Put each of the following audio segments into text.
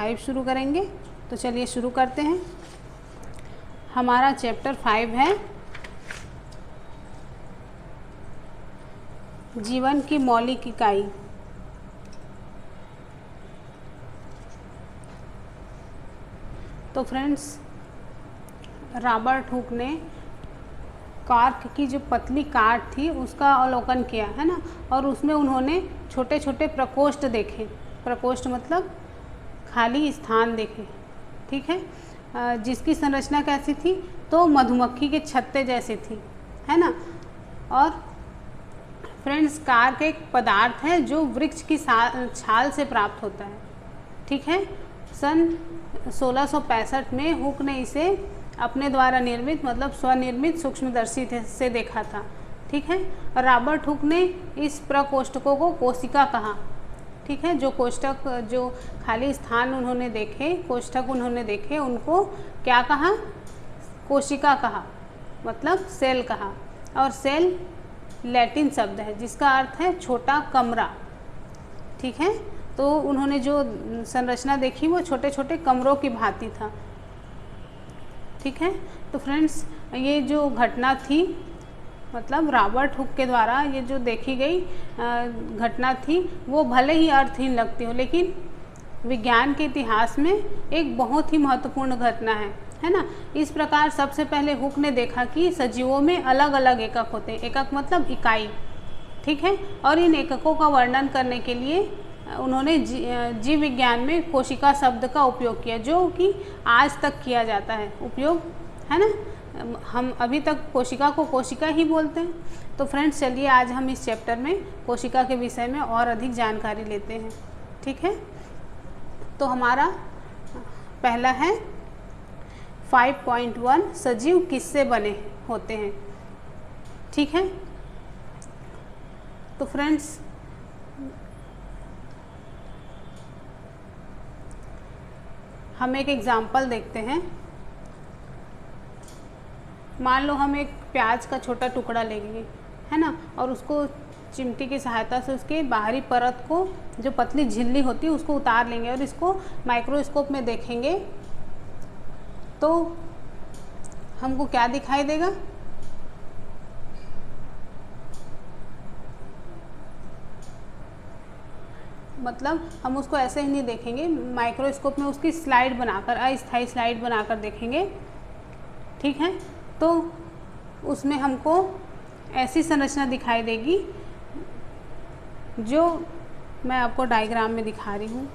5 शुरू करेंगे। तो चलिए शुरू करते हैं। हमारा चैप्टर 5 है जीवन की मौलिक इकाई। तो फ्रेंड्स, रॉबर्ट हुक ने कॉर्क की जो पतली काट थी उसका अवलोकन किया है ना, और उसमें उन्होंने छोटे छोटे प्रकोष्ठ देखे। प्रकोष्ठ मतलब खाली स्थान देखे, ठीक है, जिसकी संरचना कैसी थी, तो मधुमक्खी के छत्ते जैसी थी, है ना। और फ्रेंड्स, कार्क एक पदार्थ है जो वृक्ष की छाल से प्राप्त होता है, ठीक है। सन 1665 में हुक ने इसे अपने द्वारा निर्मित मतलब स्वनिर्मित सूक्ष्मदर्शी से देखा था, ठीक है। और रॉबर्ट हुक ने इस प्रकोष्ठकों को कोशिका कहा, ठीक है। जो कोष्ठक, जो खाली स्थान उन्होंने देखे, कोष्ठक उन्होंने देखे, उनको क्या कहा, कोशिका कहा, मतलब सेल कहा। और सेल लैटिन शब्द है जिसका अर्थ है छोटा कमरा, ठीक है। तो उन्होंने जो संरचना देखी वो छोटे छोटे कमरों की भांति था, ठीक है। तो फ्रेंड्स, ये जो घटना थी, मतलब रॉबर्ट हुक के द्वारा ये जो देखी गई घटना थी, वो भले ही अर्थहीन लगती हो, लेकिन विज्ञान के इतिहास में एक बहुत ही महत्वपूर्ण घटना है ना। इस प्रकार सबसे पहले हुक ने देखा कि सजीवों में अलग अलग एकक होते हैं। एकक मतलब इकाई, ठीक है। और इन एककों का वर्णन करने के लिए उन्होंने जीव विज्ञान में कोशिका शब्द का उपयोग किया, जो कि आज तक किया जाता है उपयोग, है ना। हम अभी तक कोशिका को कोशिका ही बोलते हैं। तो फ्रेंड्स, चलिए आज हम इस चैप्टर में कोशिका के विषय में और अधिक जानकारी लेते हैं, ठीक है। तो हमारा पहला है 5.1 सजीव किससे बने होते हैं, ठीक है। तो फ्रेंड्स, हम एक एग्जाम्पल देखते हैं। मान लो हम एक प्याज का छोटा टुकड़ा लेंगे, है ना, और उसको चिमटी की सहायता से उसके बाहरी परत को, जो पतली झिल्ली होती है, उसको उतार लेंगे और इसको माइक्रोस्कोप में देखेंगे तो हमको क्या दिखाई देगा, मतलब हम उसको ऐसे ही नहीं देखेंगे, माइक्रोस्कोप में उसकी स्लाइड बनाकर, अस्थायी स्लाइड बनाकर देखेंगे, ठीक है। तो उसमें हमको ऐसी संरचना दिखाई देगी जो मैं आपको डायग्राम में दिखा रही हूँ।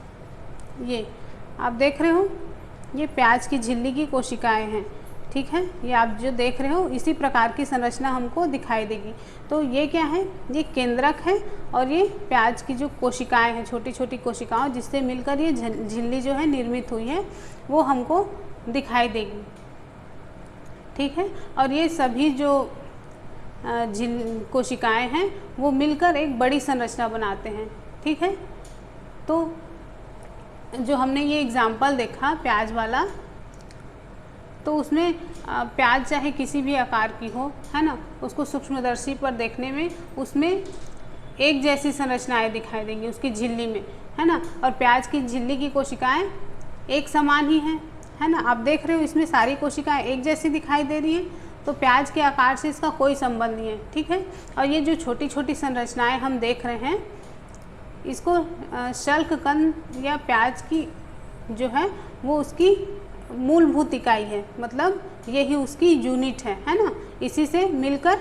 ये आप देख रहे हो, ये प्याज की झिल्ली की कोशिकाएं हैं, ठीक है। ये आप जो देख रहे हो, इसी प्रकार की संरचना हमको दिखाई देगी। तो ये क्या है, ये केंद्रक है, और ये प्याज की जो कोशिकाएं हैं, छोटी छोटी कोशिकाओं जिससे मिलकर ये झिल्ली जो है निर्मित हुई है, वो हमको दिखाई देगी, ठीक है। और ये सभी जो कोशिकाएं हैं वो मिलकर एक बड़ी संरचना बनाते हैं, ठीक है। तो जो हमने ये एग्जाम्पल देखा प्याज वाला, तो उसमें प्याज चाहे किसी भी आकार की हो, है ना, उसको सूक्ष्मदर्शी पर देखने में उसमें एक जैसी संरचनाएं दिखाई देंगी उसकी झिल्ली में, है ना। और प्याज की झिल्ली की कोशिकाएं एक समान ही हैं, है ना। आप देख रहे हो इसमें सारी कोशिकाएं एक जैसी दिखाई दे रही हैं, तो प्याज के आकार से इसका कोई संबंध नहीं है, ठीक है। और ये जो छोटी छोटी संरचनाएं हम देख रहे हैं, इसको शल्ककंद या प्याज की जो है वो उसकी मूलभूत इकाई है, मतलब यही उसकी यूनिट है ना। इसी से मिलकर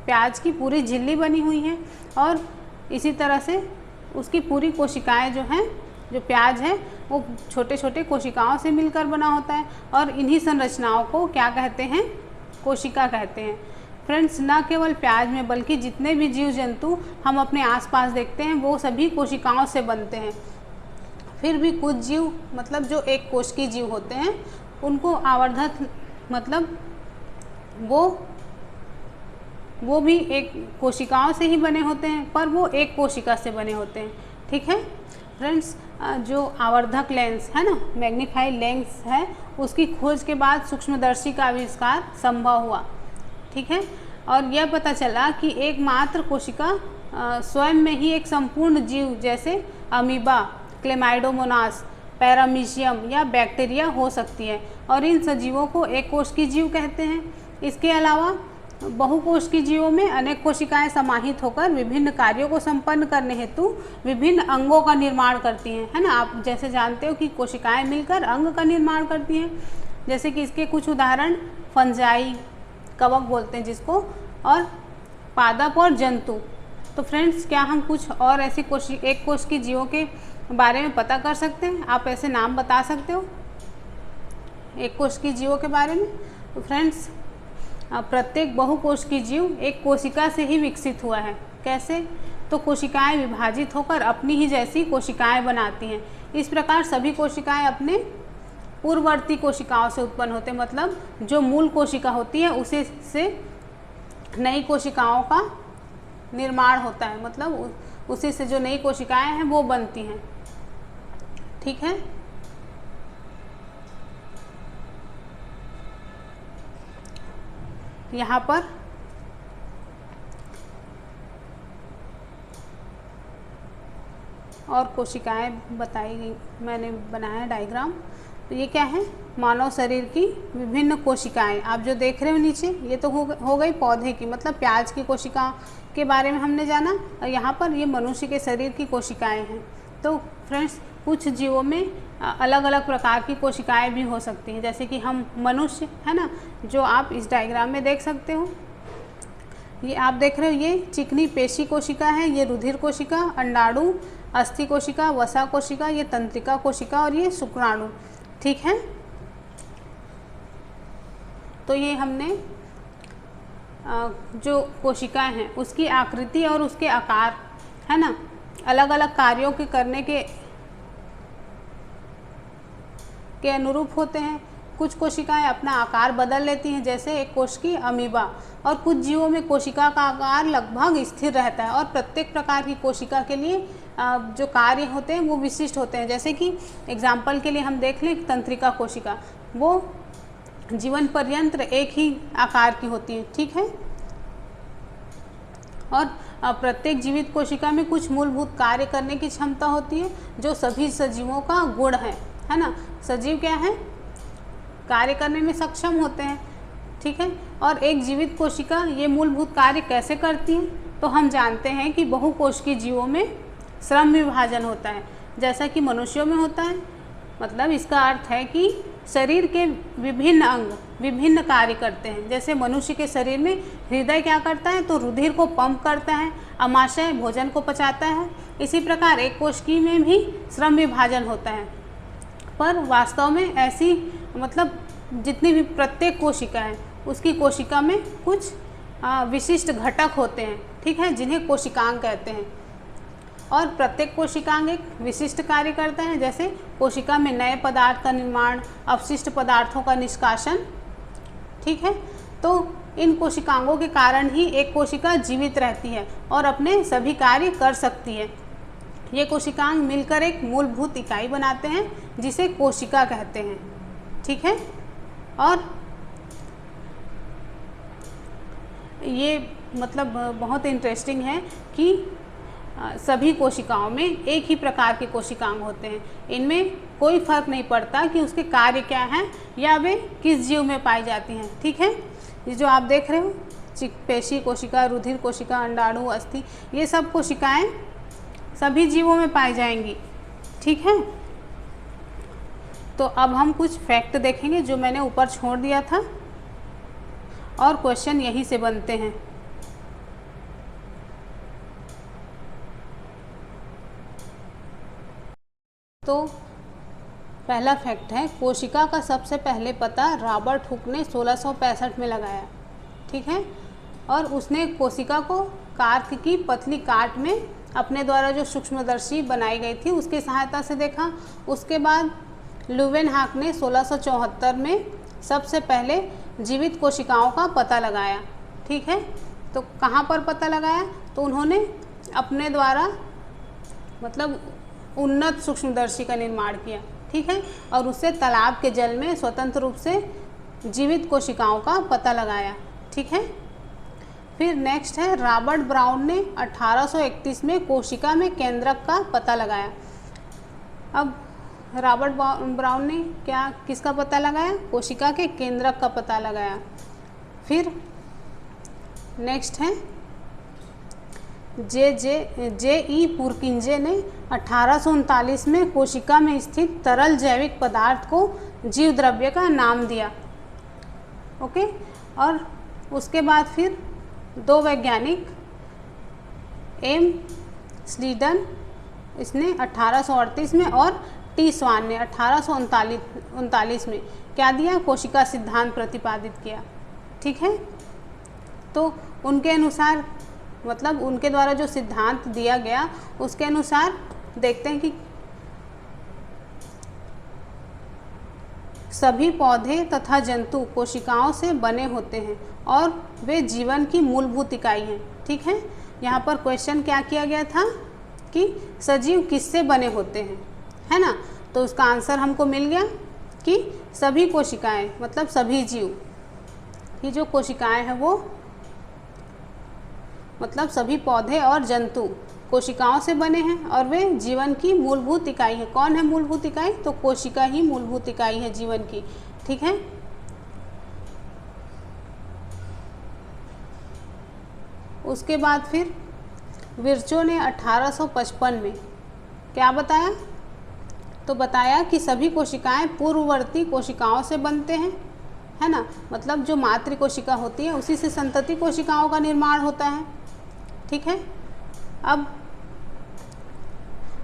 प्याज की पूरी झिल्ली बनी हुई है, और इसी तरह से उसकी पूरी कोशिकाएं जो हैं, जो प्याज है वो छोटे छोटे कोशिकाओं से मिलकर बना होता है, और इन्हीं संरचनाओं को क्या कहते हैं, कोशिका कहते हैं। फ्रेंड्स, न केवल प्याज में बल्कि जितने भी जीव जंतु हम अपने आसपास देखते हैं वो सभी कोशिकाओं से बनते हैं। फिर भी कुछ जीव, मतलब जो एक कोश की जीव होते हैं, उनको आवर्धक, मतलब वो भी एक कोशिकाओं से ही बने होते हैं, पर वो एक कोशिका से बने होते हैं, ठीक है। फ्रेंड्स, जो आवर्धक लेंस है ना, मैग्नीफाइड लेंस है, उसकी खोज के बाद सूक्ष्मदर्शी का आविष्कार संभव हुआ, ठीक है। और यह पता चला कि एकमात्र कोशिका स्वयं में ही एक संपूर्ण जीव जैसे अमीबा, क्लेमाइडोमोनास पैरामीशियम या बैक्टीरिया हो सकती है और इन सजीवों को एक कोशिकीय जीव कहते हैं। इसके अलावा बहुकोशिकीय जीवों में अनेक कोशिकाएं समाहित होकर विभिन्न कार्यों को संपन्न करने हेतु विभिन्न अंगों का निर्माण करती हैं, है ना। आप जैसे जानते हो कि कोशिकाएं मिलकर अंग का निर्माण करती हैं, जैसे कि इसके कुछ उदाहरण फंजाई, कवक बोलते हैं जिसको, और पादप और जंतु। तो फ्रेंड्स, क्या हम कुछ और ऐसी एक कोशिकीय जीवों के बारे में पता कर सकते हैं? आप ऐसे नाम बता सकते हो एक कोशिकीय जीवों के बारे में? तो फ्रेंड्स, प्रत्येक बहुकोशिकीय जीव एक कोशिका से ही विकसित हुआ है। कैसे? तो कोशिकाएं विभाजित होकर अपनी ही जैसी कोशिकाएं बनाती हैं। इस प्रकार सभी कोशिकाएं अपने पूर्ववर्ती कोशिकाओं से उत्पन्न होते हैं, मतलब जो मूल कोशिका होती है उसे से नई कोशिकाओं का निर्माण होता है, मतलब उसी से जो नई कोशिकाएं हैं वो बनती हैं। ठीक है। यहाँ पर और कोशिकाएं बताई गई, मैंने बनाया डायग्राम। तो ये क्या है? मानव शरीर की विभिन्न कोशिकाएं। आप जो देख रहे हो नीचे, ये तो हो गई पौधे की, मतलब प्याज की कोशिका के बारे में हमने जाना, और यहाँ पर ये मनुष्य के शरीर की कोशिकाएं हैं। तो फ्रेंड्स, कुछ जीवों में अलग अलग प्रकार की कोशिकाएं भी हो सकती हैं, जैसे कि हम मनुष्य, है ना, जो आप इस डायग्राम में देख सकते हो। ये आप देख रहे हो, ये चिकनी पेशी कोशिका है, ये रुधिर कोशिका, अंडाणु, अस्थि कोशिका, वसा कोशिका, ये तंत्रिका कोशिका और ये शुक्राणु। ठीक है। तो ये हमने जो कोशिकाएं हैं उसकी आकृति और उसके आकार, है ना, अलग अलग कार्यों के करने के अनुरूप होते हैं। कुछ कोशिकाएं अपना आकार बदल लेती हैं, जैसे एक कोशिकीय अमीबा, और कुछ जीवों में कोशिका का आकार लगभग स्थिर रहता है और प्रत्येक प्रकार की कोशिका के लिए जो कार्य होते हैं वो विशिष्ट होते हैं। जैसे कि एग्जाम्पल के लिए हम देख लें, तंत्रिका कोशिका, वो जीवन पर्यंत एक ही आकार की होती है। ठीक है। और प्रत्येक जीवित कोशिका में कुछ मूलभूत कार्य करने की क्षमता होती है, जो सभी सजीवों का गुण है ना। सजीव क्या है? कार्य करने में सक्षम होते हैं। ठीक है। और एक जीवित कोशिका ये मूलभूत कार्य कैसे करती है? तो हम जानते हैं कि बहुकोशिकीय जीवों में श्रम विभाजन होता है, जैसा कि मनुष्यों में होता है। मतलब इसका अर्थ है कि शरीर के विभिन्न अंग विभिन्न कार्य करते हैं। जैसे मनुष्य के शरीर में हृदय क्या करता है? तो रुधिर को पंप करता है, अमाशय भोजन को पचाता है। इसी प्रकार एक कोशिका में भी श्रम विभाजन होता है, पर वास्तव में ऐसी, मतलब जितनी भी प्रत्येक कोशिका है उसकी कोशिका में कुछ विशिष्ट घटक होते हैं। ठीक है, जिन्हें कोशिकांग कहते हैं। और प्रत्येक कोशिकांग एक विशिष्ट कार्य करता है, जैसे कोशिका में नए पदार्थ का निर्माण, अपशिष्ट पदार्थों का निष्कासन। ठीक है। तो इन कोशिकांगों के कारण ही एक कोशिका जीवित रहती है और अपने सभी कार्य कर सकती है। ये कोशिकांग मिलकर एक मूलभूत इकाई बनाते हैं, जिसे कोशिका कहते हैं। ठीक है। और ये मतलब बहुत इंटरेस्टिंग है कि सभी कोशिकाओं में एक ही प्रकार के कोशिकांग होते हैं। इनमें कोई फर्क नहीं पड़ता कि उसके कार्य क्या हैं या वे किस जीव में पाई जाती हैं। ठीक है। ये जो आप देख रहे हो, पेशी कोशिका, रुधिर कोशिका, अंडाणु, अस्थि, ये सब कोशिकाएं सभी जीवों में पाई जाएंगी। ठीक है। तो अब हम कुछ फैक्ट देखेंगे जो मैंने ऊपर छोड़ दिया था, और क्वेश्चन यहीं से बनते हैं। तो पहला फैक्ट है, कोशिका का सबसे पहले पता रॉबर्ट हुक ने 1665 में लगाया। ठीक है। और उसने कोशिका को कार्क की पतली काट में अपने द्वारा जो सूक्ष्मदर्शी बनाई गई थी उसकी सहायता से देखा। उसके बाद लुवेनहाक ने 1674 में सबसे पहले जीवित कोशिकाओं का पता लगाया। ठीक है। तो कहाँ पर पता लगाया? तो उन्होंने अपने द्वारा मतलब उन्नत सूक्ष्मदर्शी का निर्माण किया। ठीक है। और उससे तालाब के जल में स्वतंत्र रूप से जीवित कोशिकाओं का पता लगाया। ठीक है। फिर नेक्स्ट है, रॉबर्ट ब्राउन ने 1831 में कोशिका में केंद्रक का पता लगाया। अब रॉबर्ट ब्राउन ने किसका पता लगाया? कोशिका के केंद्रक का पता लगाया। फिर नेक्स्ट है जे.ई. पुरकिंजे ने 1839 में कोशिका में स्थित तरल जैविक पदार्थ को जीव द्रव्य का नाम दिया। ओके, और उसके बाद फिर दो वैज्ञानिक एम स्लीडन, इसने 1838 में, और टी स्वान ने 1839 में क्या दिया? कोशिका सिद्धांत प्रतिपादित किया। ठीक है, तो उनके अनुसार, मतलब उनके द्वारा जो सिद्धांत दिया गया उसके अनुसार देखते हैं कि सभी पौधे तथा जंतु कोशिकाओं से बने होते हैं और वे जीवन की मूलभूत इकाई हैं। ठीक है, यहाँ पर क्वेश्चन क्या किया गया था कि सजीव किससे बने होते हैं, है ना? तो उसका आंसर हमको मिल गया कि सभी कोशिकाएं, मतलब सभी जीव की जो कोशिकाएं हैं वो, मतलब सभी पौधे और जंतु कोशिकाओं से बने हैं और वे जीवन की मूलभूत इकाई है। कौन है मूलभूत इकाई? तो कोशिका ही मूलभूत इकाई है जीवन की। ठीक है, उसके बाद फिर विर्चो ने 1855 में क्या बताया? तो बताया कि सभी कोशिकाएं पूर्ववर्ती कोशिकाओं से बनते हैं, है ना? मतलब जो मातृ कोशिका होती है उसी से संतति कोशिकाओं का निर्माण होता है। ठीक है, अब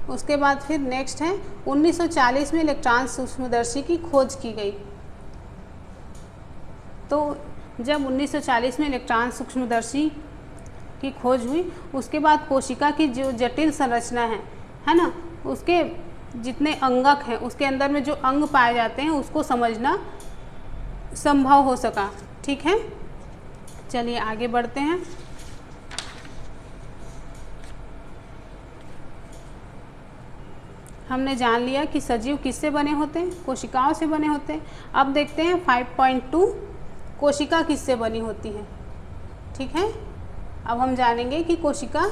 उसके बाद फिर नेक्स्ट है 1940 में इलेक्ट्रॉन सूक्ष्मदर्शी की खोज की गई। तो जब 1940 में इलेक्ट्रॉन सूक्ष्मदर्शी की खोज हुई, उसके बाद कोशिका की जो जटिल संरचना है ना, उसके जितने अंगक हैं उसके अंदर में जो अंग पाए जाते हैं उसको समझना संभव हो सका। ठीक है, चलिए आगे बढ़ते हैं। हमने जान लिया कि सजीव किससे बने होते हैं? कोशिकाओं से बने होते हैं। अब देखते हैं 5.2 कोशिका किससे बनी होती है। ठीक है, अब हम जानेंगे कि कोशिका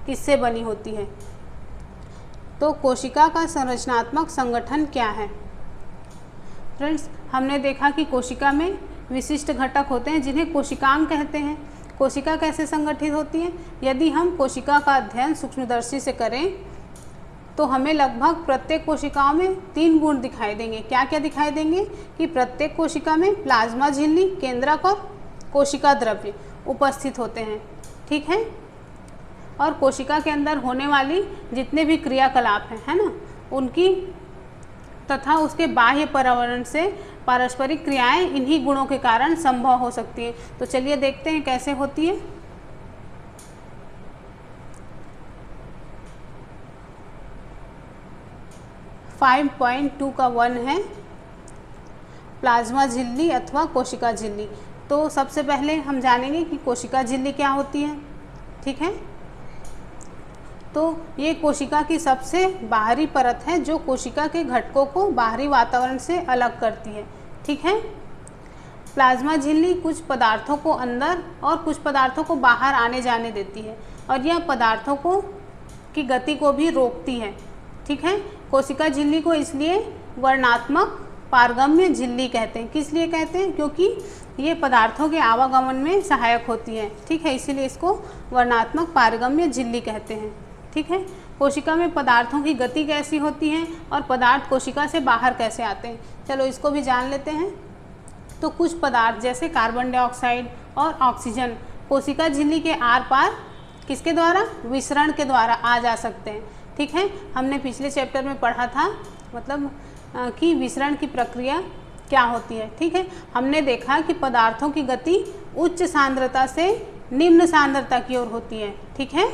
किससे बनी होती है। तो कोशिका का संरचनात्मक संगठन क्या है? फ्रेंड्स, हमने देखा कि कोशिका में विशिष्ट घटक होते हैं जिन्हें कोशिकांग कहते हैं। कोशिका कैसे संगठित होती है? यदि हम कोशिका का अध्ययन सूक्ष्मदर्शी से करें तो हमें लगभग प्रत्येक कोशिकाओं में 3 गुण दिखाई देंगे। क्या क्या दिखाई देंगे? कि प्रत्येक कोशिका में प्लाज्मा झिल्ली, केंद्रक और कोशिका द्रव्य उपस्थित होते हैं। ठीक है, और कोशिका के अंदर होने वाली जितने भी क्रियाकलाप हैं, है ना, उनकी तथा उसके बाह्य पर्यावरण से पारस्परिक क्रियाएं इन्हीं गुणों के कारण संभव हो सकती हैं। तो चलिए देखते हैं कैसे होती है। फाइव 5.2 का 1 है प्लाज्मा झिल्ली अथवा कोशिका झिल्ली। तो सबसे पहले हम जानेंगे कि कोशिका झिल्ली क्या होती है। ठीक है, तो ये कोशिका की सबसे बाहरी परत है जो कोशिका के घटकों को बाहरी वातावरण से अलग करती है। ठीक है, प्लाज्मा झिल्ली कुछ पदार्थों को अंदर और कुछ पदार्थों को बाहर आने जाने देती है और यह पदार्थों को की गति को भी रोकती है। ठीक है, कोशिका झिल्ली को इसलिए वर्णात्मक पारगम्य झिल्ली कहते हैं। किस लिए कहते हैं? क्योंकि ये पदार्थों के आवागमन में सहायक होती है। ठीक है, इसीलिए इसको वर्णात्मक पारगम्य झिल्ली कहते हैं। ठीक है, कोशिका में पदार्थों की गति कैसी होती है और पदार्थ कोशिका से बाहर कैसे आते हैं, चलो इसको भी जान लेते हैं। तो कुछ पदार्थ जैसे कार्बन डाइऑक्साइड और ऑक्सीजन कोशिका झिल्ली के आर पार किसके द्वारा? विसरण के द्वारा आ जा सकते हैं। ठीक है, हमने पिछले चैप्टर में पढ़ा था मतलब कि विसरण की प्रक्रिया क्या होती है। ठीक है, हमने देखा कि पदार्थों की गति उच्च सांद्रता से निम्न सांद्रता की ओर होती है। ठीक है,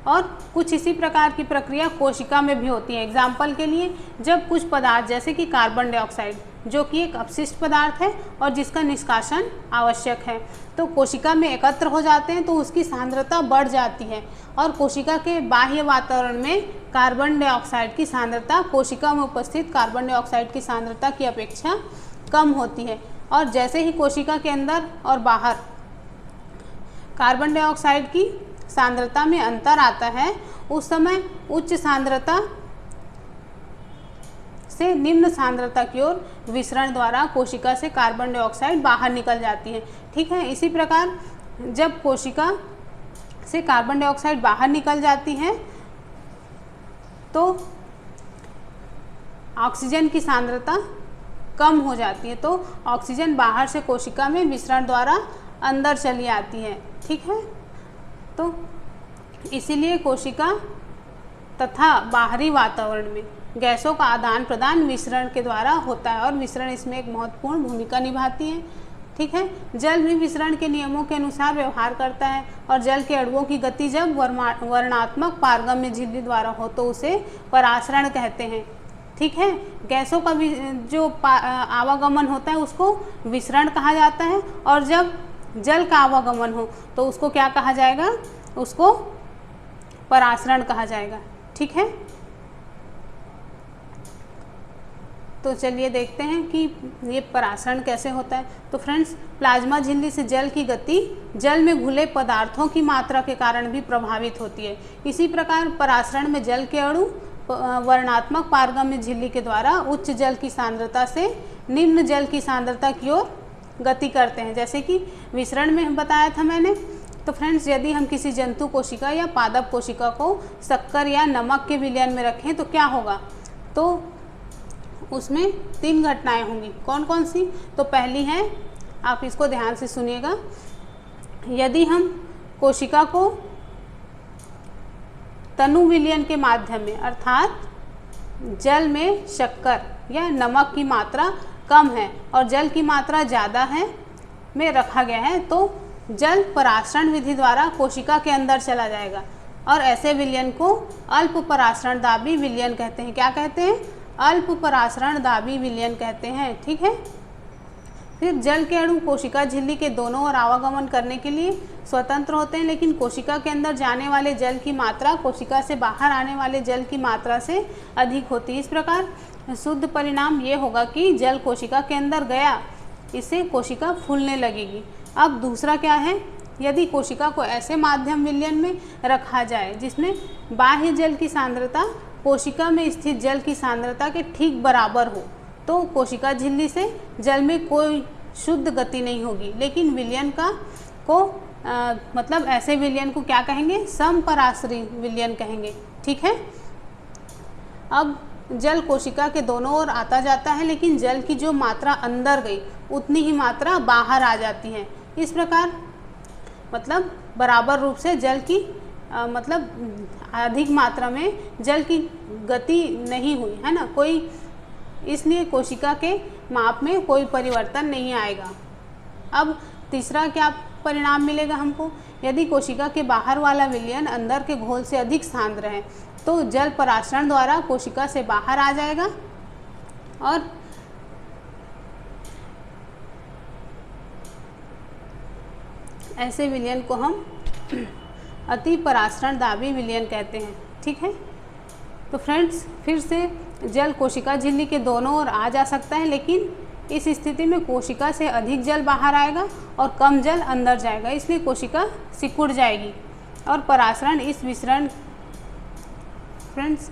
और कुछ इसी प्रकार की प्रक्रिया कोशिका में भी होती है। एग्जाम्पल के लिए, जब कुछ पदार्थ जैसे कि कार्बन डाइऑक्साइड जो कि एक अपशिष्ट पदार्थ है और जिसका निष्कासन आवश्यक है, तो कोशिका में एकत्र हो जाते हैं तो उसकी सांद्रता बढ़ जाती है और कोशिका के बाह्य वातावरण में कार्बन डाइऑक्साइड की सांद्रता कोशिका में उपस्थित कार्बन डाइऑक्साइड की सांद्रता की अपेक्षा कम होती है। और जैसे ही कोशिका के अंदर और बाहर कार्बन डाइऑक्साइड की सांद्रता में अंतर आता है, उस समय उच्च सांद्रता से निम्न सांद्रता की ओर विसरण द्वारा कोशिका से कार्बन डाइऑक्साइड बाहर निकल जाती है। ठीक है, इसी प्रकार जब कोशिका से कार्बन डाइऑक्साइड बाहर निकल जाती है तो ऑक्सीजन की सांद्रता कम हो जाती है, तो ऑक्सीजन बाहर से कोशिका में विसरण द्वारा अंदर चली आती है। ठीक है, तो इसीलिए कोशिका तथा बाहरी वातावरण में गैसों का आदान प्रदान विसरण के द्वारा होता है और विसरण इसमें एक महत्वपूर्ण भूमिका निभाती है। ठीक है, जल भी विसरण के नियमों के अनुसार व्यवहार करता है और जल के अणुओं की गति जब वर्णात्मक पारगम्य झिल्ली द्वारा हो तो उसे परासरण कहते हैं। ठीक है, गैसों का भी जो आवागमन होता है उसको विसरण कहा जाता है और जब जल का आवागमन हो तो उसको क्या कहा जाएगा, उसको परासरण कहा जाएगा। ठीक है, तो चलिए देखते हैं कि ये परासरण कैसे होता है। तो फ्रेंड्स, प्लाज्मा झिल्ली से जल की गति जल में घुले पदार्थों की मात्रा के कारण भी प्रभावित होती है। इसी प्रकार परासरण में जल के अणु वर्णात्मक पारगम्य झिल्ली के द्वारा उच्च जल की सांद्रता से निम्न जल की सांद्रता की ओर गति करते हैं, जैसे कि विसरण में बताया था मैंने। तो फ्रेंड्स, यदि हम किसी जंतु कोशिका या पादप कोशिका को शक्कर या नमक के विलयन में रखें तो क्या होगा, तो उसमें 3 घटनाएं होंगी। कौन कौन सी? तो पहली है, आप इसको ध्यान से सुनिएगा, यदि हम कोशिका को तनु विलयन के माध्यम में अर्थात जल में शक्कर या नमक की मात्रा कम है और जल की मात्रा ज़्यादा है में रखा गया है तो जल परासरण विधि द्वारा कोशिका के अंदर चला जाएगा और ऐसे विलयन को अल्प परासरण दाबी विलयन कहते हैं। क्या कहते हैं? अल्प परासरण दाबी विलयन कहते हैं। ठीक है, फिर जल के अणु कोशिका झिल्ली के दोनों ओर आवागमन करने के लिए स्वतंत्र होते हैं, लेकिन कोशिका के अंदर जाने वाले जल की मात्रा कोशिका से बाहर आने वाले जल की मात्रा से अधिक होती है। इस प्रकार शुद्ध परिणाम ये होगा कि जल कोशिका के अंदर गया, इससे कोशिका फूलने लगेगी। अब दूसरा क्या है, यदि कोशिका को ऐसे माध्यम विलयन में रखा जाए जिसमें बाह्य जल की सांद्रता कोशिका में स्थित जल की सांद्रता के ठीक बराबर हो, तो कोशिका झिल्ली से जल में कोई शुद्ध गति नहीं होगी, लेकिन विलयन मतलब ऐसे विलयन को क्या कहेंगे? समपरासरी विलयन कहेंगे। ठीक है, अब जल कोशिका के दोनों ओर आता जाता है, लेकिन जल की जो मात्रा अंदर गई उतनी ही मात्रा बाहर आ जाती है। इस प्रकार मतलब बराबर रूप से जल की मतलब अधिक मात्रा में जल की गति नहीं हुई है ना कोई, इसलिए कोशिका के माप में कोई परिवर्तन नहीं आएगा। अब तीसरा क्या परिणाम मिलेगा हमको, यदि कोशिका के बाहर वाला विलयन अंदर के घोल से अधिक सांद्र है तो जल परासरण द्वारा कोशिका से बाहर आ जाएगा और ऐसे विलयन को हम अति परासरण दाबी विलयन कहते हैं। ठीक है, तो फ्रेंड्स फिर से जल कोशिका झिल्ली के दोनों ओर आ जा सकता है, लेकिन इस स्थिति में कोशिका से अधिक जल बाहर आएगा और कम जल अंदर जाएगा, इसलिए कोशिका सिकुड़ जाएगी। और परासरण इस विसरण फ्रेंड्स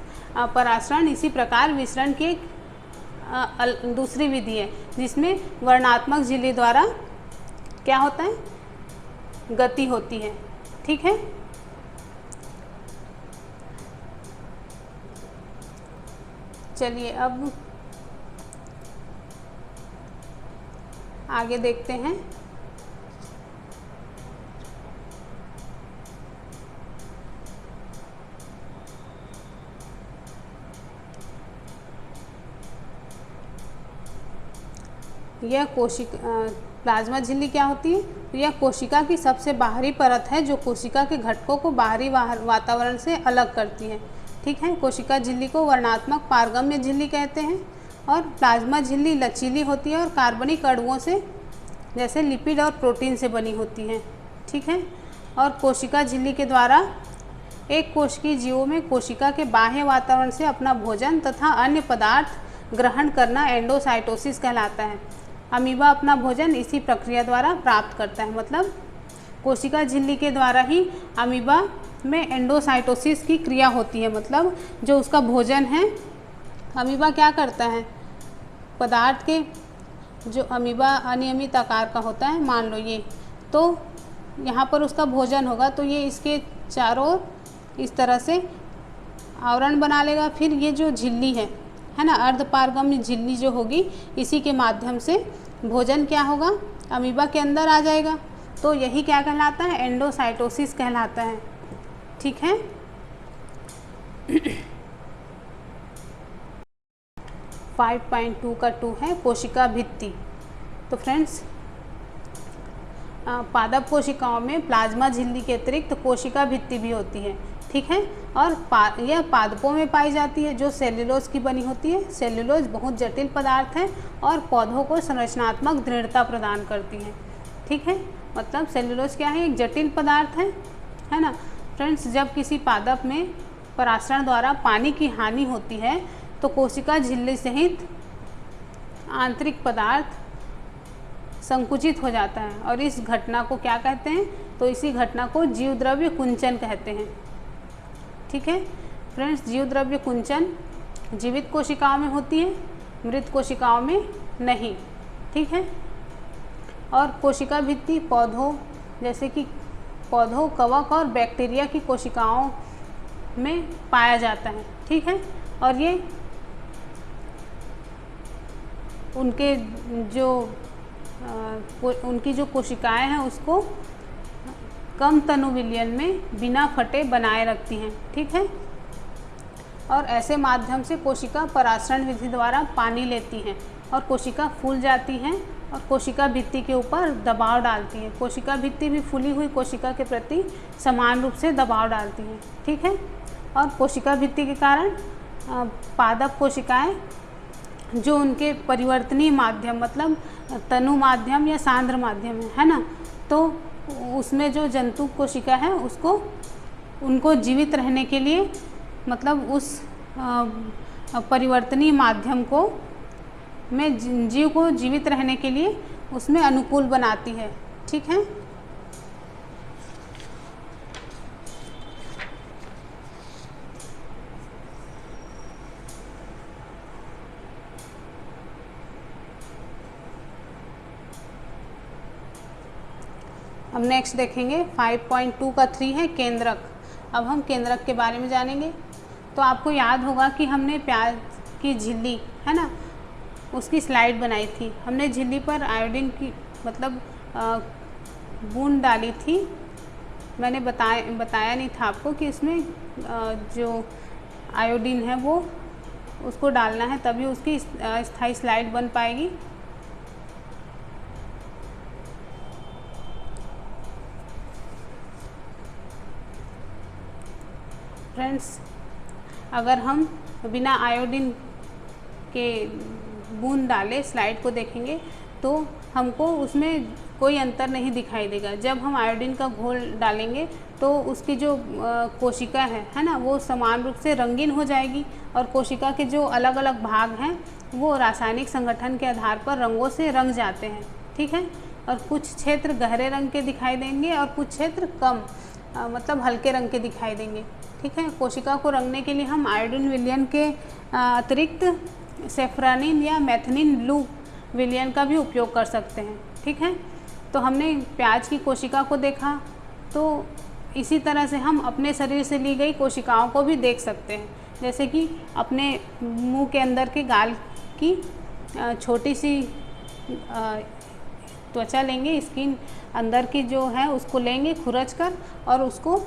परासरण इसी प्रकार विसरण की एक दूसरी विधि है जिसमें वर्णात्मक झिल्ली द्वारा क्या होता है? गति होती है। ठीक है, चलिए अब आगे देखते हैं। यह प्लाज्मा झिल्ली क्या होती है? यह कोशिका की सबसे बाहरी परत है जो कोशिका के घटकों को बाहरी वातावरण से अलग करती है। ठीक है, कोशिका झिल्ली को वर्णात्मक पारगम्य झिल्ली कहते हैं और प्लाज्मा झिल्ली लचीली होती है और कार्बनिक अणुओं से जैसे लिपिड और प्रोटीन से बनी होती है। ठीक है, और कोशिका झिल्ली के द्वारा एक कोशिकीय जीवों में कोशिका के बाह्य वातावरण से अपना भोजन तथा अन्य पदार्थ ग्रहण करना एंडोसाइटोसिस कहलाता है। अमीबा अपना भोजन इसी प्रक्रिया द्वारा प्राप्त करता है, मतलब कोशिका झिल्ली के द्वारा ही अमीबा में एंडोसाइटोसिस की क्रिया होती है, मतलब जो उसका भोजन है अमीबा क्या करता है, पदार्थ के जो अमीबा अनियमित आकार का होता है, मान लो ये, तो यहाँ पर उसका भोजन होगा तो ये इसके चारों ओर इस तरह से आवरण बना लेगा। फिर ये जो झिल्ली है ना, अर्धपारगम्य झिल्ली जो होगी, इसी के माध्यम से भोजन क्या होगा, अमीबा के अंदर आ जाएगा। तो यही क्या कहलाता है, एंडोसाइटोसिस कहलाता है। ठीक है। 5.2 का 2 है कोशिका भित्ति। तो फ्रेंड्स, पादप कोशिकाओं में प्लाज्मा झिल्ली के अतिरिक्त कोशिका भित्ति भी होती है। ठीक है। और यह पादपों में पाई जाती है, जो सेल्यूलोज की बनी होती है। सेल्यूलोज बहुत जटिल पदार्थ है और पौधों को संरचनात्मक दृढ़ता प्रदान करती है। ठीक है। मतलब सेल्यूलोज क्या है, एक जटिल पदार्थ है ना। फ्रेंड्स, जब किसी पादप में परासरण द्वारा पानी की हानि होती है तो कोशिका झिल्ली सहित आंतरिक पदार्थ संकुचित हो जाता है, और इस घटना को क्या कहते हैं, तो इसी घटना को जीवद्रव्य कुंचन कहते हैं। ठीक है। फ्रेंड्स, जीवद्रव्य कुंचन जीवित कोशिकाओं में होती है, मृत कोशिकाओं में नहीं। ठीक है। और कोशिका भित्ति पौधों, जैसे कि पौधों, कवक और बैक्टीरिया की कोशिकाओं में पाया जाता है। ठीक है। और ये उनकी जो कोशिकाएं हैं उसको कम तनु विलयन में बिना फटे बनाए रखती हैं। ठीक है। और ऐसे माध्यम से कोशिका परासरण विधि द्वारा पानी लेती हैं और कोशिका फूल जाती हैं और कोशिका भित्ति के ऊपर दबाव डालती है। कोशिका भित्ति भी फूली हुई कोशिका के प्रति समान रूप से दबाव डालती है। ठीक है। और कोशिका भित्ति के कारण पादप कोशिकाएं जो उनके परिवर्तनीय माध्यम, मतलब तनु माध्यम या सांद्र माध्यम है ना, तो उसमें जो जंतु कोशिका है उनको जीवित रहने के लिए, मतलब उस परिवर्तनीय माध्यम को में जीव को जीवित रहने के लिए उसमें अनुकूल बनाती है। ठीक है। अब नेक्स्ट देखेंगे 5.2 का 3 है केंद्रक। अब हम केंद्रक के बारे में जानेंगे। तो आपको याद होगा कि हमने प्याज की झिल्ली है ना, उसकी स्लाइड बनाई थी। हमने झिल्ली पर आयोडीन की मतलब बूंद डाली थी। मैंने बताया नहीं था आपको कि इसमें जो आयोडीन है वो उसको डालना है, तभी उसकी स्थायी स्लाइड बन पाएगी। फ्रेंड्स, अगर हम बिना आयोडीन के बूंद डाले स्लाइड को देखेंगे तो हमको उसमें कोई अंतर नहीं दिखाई देगा। जब हम आयोडीन का घोल डालेंगे तो उसकी जो कोशिका है ना, वो समान रूप से रंगीन हो जाएगी और कोशिका के जो अलग अलग भाग हैं वो रासायनिक संगठन के आधार पर रंगों से रंग जाते हैं। ठीक है। और कुछ क्षेत्र गहरे रंग के दिखाई देंगे और कुछ क्षेत्र कम मतलब हल्के रंग के दिखाई देंगे। ठीक है। कोशिका को रंगने के लिए हम आयोडीन विलयन के अतिरिक्त सेफ्रानिन या मैथिनिन ब्लू विलयन का भी उपयोग कर सकते हैं। ठीक है। तो हमने प्याज की कोशिका को देखा, तो इसी तरह से हम अपने शरीर से ली गई कोशिकाओं को भी देख सकते हैं। जैसे कि अपने मुंह के अंदर के गाल की छोटी सी त्वचा लेंगे, स्किन अंदर की जो है उसको लेंगे खुरच कर, और उसको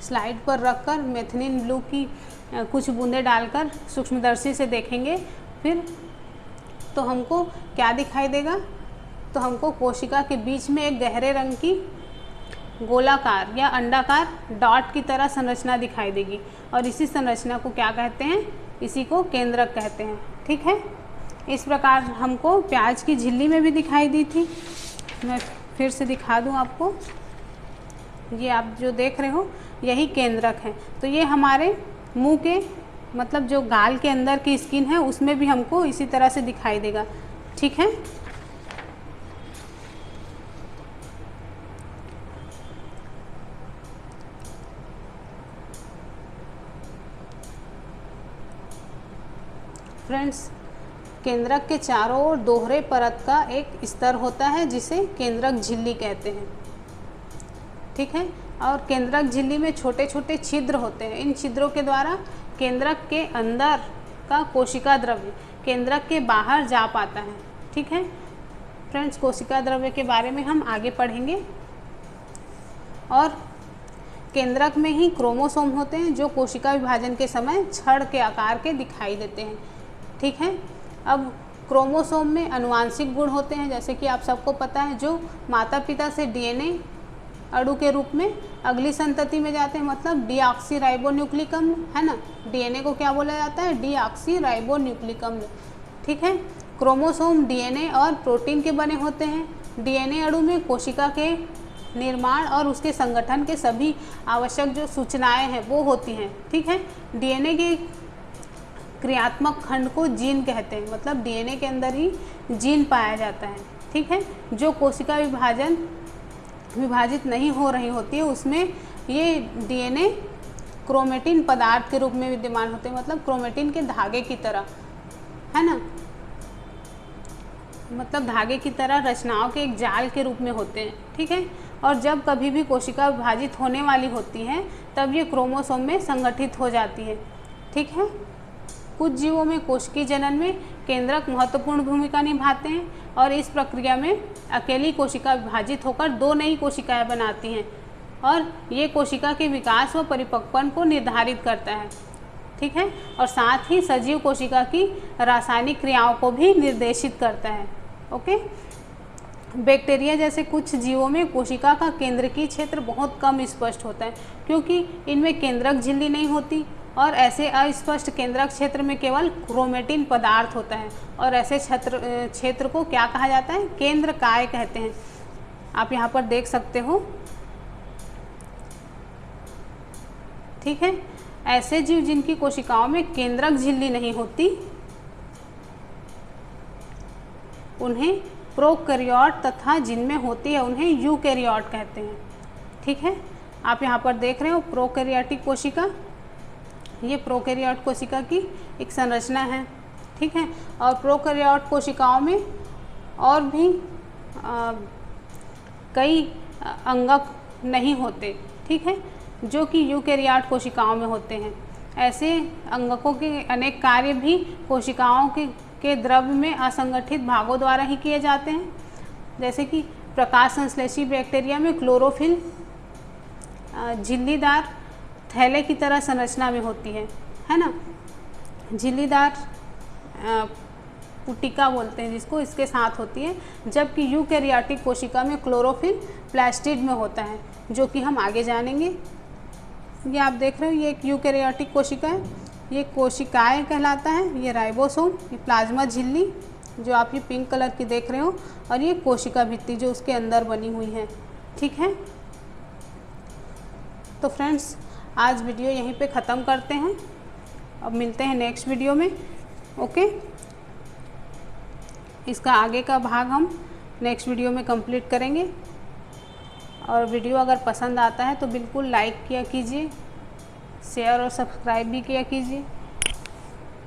स्लाइड पर रखकर मैथिनिन ब्लू की कुछ बूंदें डालकर सूक्ष्मदर्शी से देखेंगे। फिर तो हमको क्या दिखाई देगा, तो हमको कोशिका के बीच में एक गहरे रंग की गोलाकार या अंडाकार डॉट की तरह संरचना दिखाई देगी, और इसी संरचना को क्या कहते हैं, इसी को केंद्रक कहते हैं। ठीक है। इस प्रकार हमको प्याज की झिल्ली में भी दिखाई दी थी। मैं फिर से दिखा दूं आपको, ये आप जो देख रहे हो यही केंद्रक है। तो ये हमारे मुंह के मतलब जो गाल के अंदर की स्किन है उसमें भी हमको इसी तरह से दिखाई देगा। ठीक है। फ्रेंड्स, केंद्रक के चारों ओर दोहरे परत का एक स्तर होता है जिसे केंद्रक झिल्ली कहते हैं। ठीक है, और केंद्रक झिल्ली में छोटे छोटे छिद्र होते हैं। इन छिद्रों के द्वारा केंद्रक के अंदर का कोशिका द्रव्य केंद्रक के बाहर जा पाता है। ठीक है फ्रेंड्स, कोशिका द्रव्य के बारे में हम आगे पढ़ेंगे। और केंद्रक में ही क्रोमोसोम होते हैं जो कोशिका विभाजन के समय छड़ के आकार के दिखाई देते हैं। ठीक है, अब क्रोमोसोम में आनुवांशिक गुण होते हैं, जैसे कि आप सबको पता है, जो माता पिता से डीएनए अणु के रूप में अगली संतति में जाते हैं, मतलब डीऑक्सीराइबोन्यूक्लिक अम्ल, है ना। डीएनए को क्या बोला जाता है? डीऑक्सीराइबोन्यूक्लिक अम्ल। ठीक है, क्रोमोसोम डीएनए और प्रोटीन के बने होते हैं। डीएनए अणु में कोशिका के निर्माण और उसके संगठन के सभी आवश्यक जो सूचनाएं हैं वो होती हैं। ठीक है, डीएनए के क्रियात्मक खंड को जीन कहते हैं, मतलब डीएनए के अंदर ही जीन पाया जाता है। ठीक है, जो कोशिका विभाजित नहीं हो रही होती है उसमें ये डीएनए क्रोमेटिन पदार्थ के रूप में विद्यमान होते हैं, मतलब क्रोमेटिन के धागे की तरह, है ना, मतलब धागे की तरह रचनाओं के एक जाल के रूप में होते हैं। ठीक है, और जब कभी भी कोशिका विभाजित होने वाली होती है तब ये क्रोमोसोम में संगठित हो जाती है। ठीक है, कुछ जीवों में कोशिकीय जनन में केंद्रक महत्वपूर्ण भूमिका निभाते हैं और इस प्रक्रिया में अकेली कोशिका विभाजित होकर दो नई कोशिकाएं बनाती हैं और ये कोशिका के विकास व परिपक्वपन को निर्धारित करता है। ठीक है, और साथ ही सजीव कोशिका की रासायनिक क्रियाओं को भी निर्देशित करता है। ओके, बैक्टीरिया जैसे कुछ जीवों में कोशिका का केंद्रकीय क्षेत्र बहुत कम स्पष्ट होता है क्योंकि इनमें केंद्रक झिल्ली नहीं होती और ऐसे अस्पष्ट केंद्रक क्षेत्र में केवल क्रोमेटिन पदार्थ होता है और ऐसे क्षेत्र को क्या कहा जाता है? केंद्रकाय कहते हैं। आप यहाँ पर देख सकते हो। ठीक है, ऐसे जीव जिनकी कोशिकाओं में केंद्रक झिल्ली नहीं होती उन्हें प्रोकैरियोट तथा जिनमें होती है उन्हें यूकैरियोट कहते हैं। ठीक है, आप यहाँ पर देख रहे हो प्रोकैरियोटिक कोशिका, ये प्रोकैरियोट कोशिका की एक संरचना है। ठीक है, और प्रोकैरियोट कोशिकाओं में और भी कई अंगक नहीं होते। ठीक है, जो कि यूकैरियोट कोशिकाओं में होते हैं। ऐसे अंगकों के अनेक कार्य भी कोशिकाओं के द्रव्य में असंगठित भागों द्वारा ही किए जाते हैं, जैसे कि प्रकाश संश्लेषी बैक्टीरिया में क्लोरोफिल झिल्लीदार थैले की तरह संरचना में होती है ना, झिल्लीदार पुटिका बोलते हैं जिसको, इसके साथ होती है, जबकि यूकैरियोटिक कोशिका में क्लोरोफिल प्लास्टिड में होता है, जो कि हम आगे जानेंगे। ये आप देख रहे हो, ये एक यूकैरियोटिक कोशिका है, ये कोशिकाएं कहलाता है, ये राइबोसोम, ये प्लाज्मा झिल्ली जो आप ये पिंक कलर की देख रहे हो, और ये कोशिका भित्ति जो उसके अंदर बनी हुई है। ठीक है, तो फ्रेंड्स आज वीडियो यहीं पे ख़त्म करते हैं, अब मिलते हैं नेक्स्ट वीडियो में। ओके, इसका आगे का भाग हम नेक्स्ट वीडियो में कंप्लीट करेंगे। और वीडियो अगर पसंद आता है तो बिल्कुल लाइक किया कीजिए, शेयर और सब्सक्राइब भी किया कीजिए।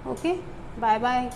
Okay, bye bye.